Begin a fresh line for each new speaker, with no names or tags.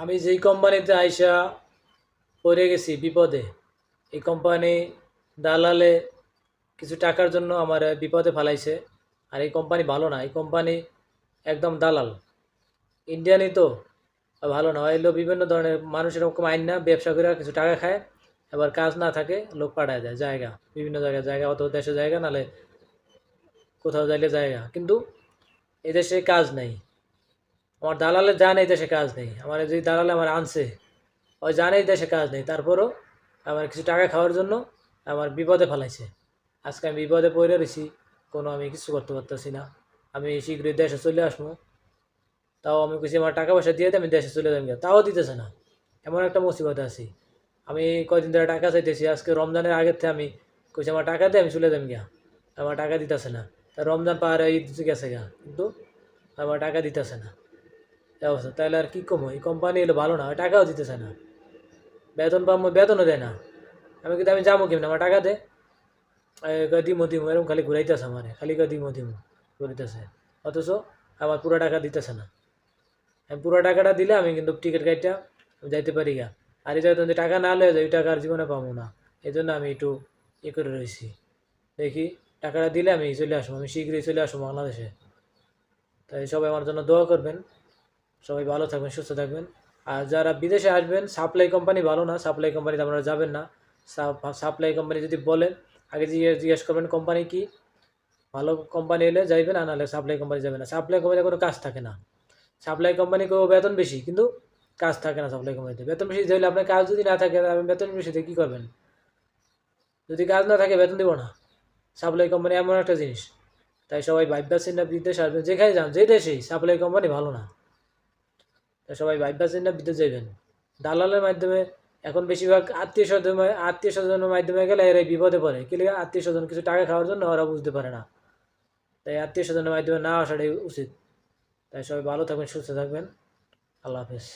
আমি যেই কোম্পানিতে আইসা পড়ে গেছি বিপদে, এই কোম্পানি দালালে কিছু টাকার জন্য আমার বিপদে ফেলাইছে। আর এই কোম্পানি ভালো না, এই কোম্পানি একদম দালাল। ইন্ডিয়ানই তো ভালো না, এলো বিভিন্ন ধরনের মানুষ এরকম আইন না, ব্যবসা করে কিছু টাকা খায়, এবার কাজ না থাকে লোক পাঠায় দেয় জায়গা, বিভিন্ন জায়গায় জায়গা, অত দেশে জায়গা, নালে কোথাও যাইলে জায়গা, কিন্তু এদেশে কাজ নেই। আমার দালালে জানে এই দেশে কাজ নেই, আমার যে দালালে আমার আনছে ওই জানে এই দেশে কাজ নেই, তারপরও আমার কিছু টাকা খাওয়ার জন্য আমার বিপদে ফেলাইছে। আজকে আমি বিপদে পড়ে রয়েছি, কোনো আমি কিছু করতে পারতেছি না। আমি শীঘ্রই দেশে চলে আসবো, তাও আমি কিছু আমার টাকা পয়সা দিয়ে আমি দেশে চলে যাবো, তাও দিতেছে না। এমন একটা মুসিবতে আছি। আমি কয়দিন ধরে টাকা চাইতেছি, আজকে রমজানের আগের থেকে আমি কইছি আমার টাকা দিয়ে আমি চলে যাবো গিয়া, আমার টাকা দিতেছে না। তা রমজান পার ঈদ গেছে গা, কিন্তু আমার টাকা দিতেছে না। এই অবস্থা, তাহলে আর কী কমো, এই কোম্পানি এলো ভালো না, টাকাও দিতেছে না। বেতন পাবো, বেতনও দেয় না। আমি কিন্তু আমি যাবো কেমন, আমার টাকা দে, দিমো দিমো এরকম খালি ঘুরাইতেছে আমার, খালি দিমো দিমো ঘুরাইতেছে, অথচ আমার পুরো টাকা দিতেছে না। আমি পুরো টাকাটা দিলে আমি কিন্তু টিকিট কাটটা যাইতে পারি গা। আর এই যদি টাকা না লয়ে যায়, ওই টাকা আর জীবনে পাবো না। এই জন্য আমি একটু করে রয়েছি, দেখি টাকাটা দিলে আমি চলে আসবো, আমি শীঘ্রই চলে আসবো বাংলাদেশে। তাই সবাই আমার জন্য দোয়া করবেন, সবাই ভালো থাকবেন, সুস্থ থাকবেন। আর যারা বিদেশে আসবেন, সাপ্লাই কোম্পানি ভালো না, সাপ্লাই কোম্পানিতে আপনারা যাবেন না। সাপ্লাই কোম্পানি যদি বলেন, আগে জিজ্ঞেস করবেন কোম্পানি কি, ভালো কোম্পানি এলে যাইবেন, আর নাহলে সাপ্লাই কোম্পানি যাবেন না। সাপ্লাই কোম্পানিতে কোনো কাজ থাকে না। সাপ্লাই কোম্পানি কেউ বেতন বেশি, কিন্তু কাজ থাকে না সাপ্লাই কোম্পানিতে। বেতন বেশি দিলে আপনার কাজ যদি না থাকে, আপনি বেতন বেশি দিয়ে কী করবেন? যদি কাজ না থাকে বেতন দিব না। সাপ্লাই কোম্পানি এমন একটা জিনিস, তাই সবাই ভাববেন না বিদেশ আসবেন, যেখানে যান যে দেশেই সাপ্লাই কোম্পানি ভালো না। তাই সবাই ভাববেন না বিদেশ যাইবেন। দালালের মাধ্যমে এখন বেশিরভাগ আত্মীয় স্বজনের মাধ্যমে গেলে এরাই বিপদে পড়ে, কি লিগে? আত্মীয় স্বজন কিছু টাকা খাওয়ার জন্য ওরা বুঝতে পারে না। তাই আত্মীয় স্বজনের মাধ্যমে না আসাটাই উচিত। তাই সবাই ভালো থাকবেন, সুস্থ থাকবেন। আল্লাহ হাফেজ।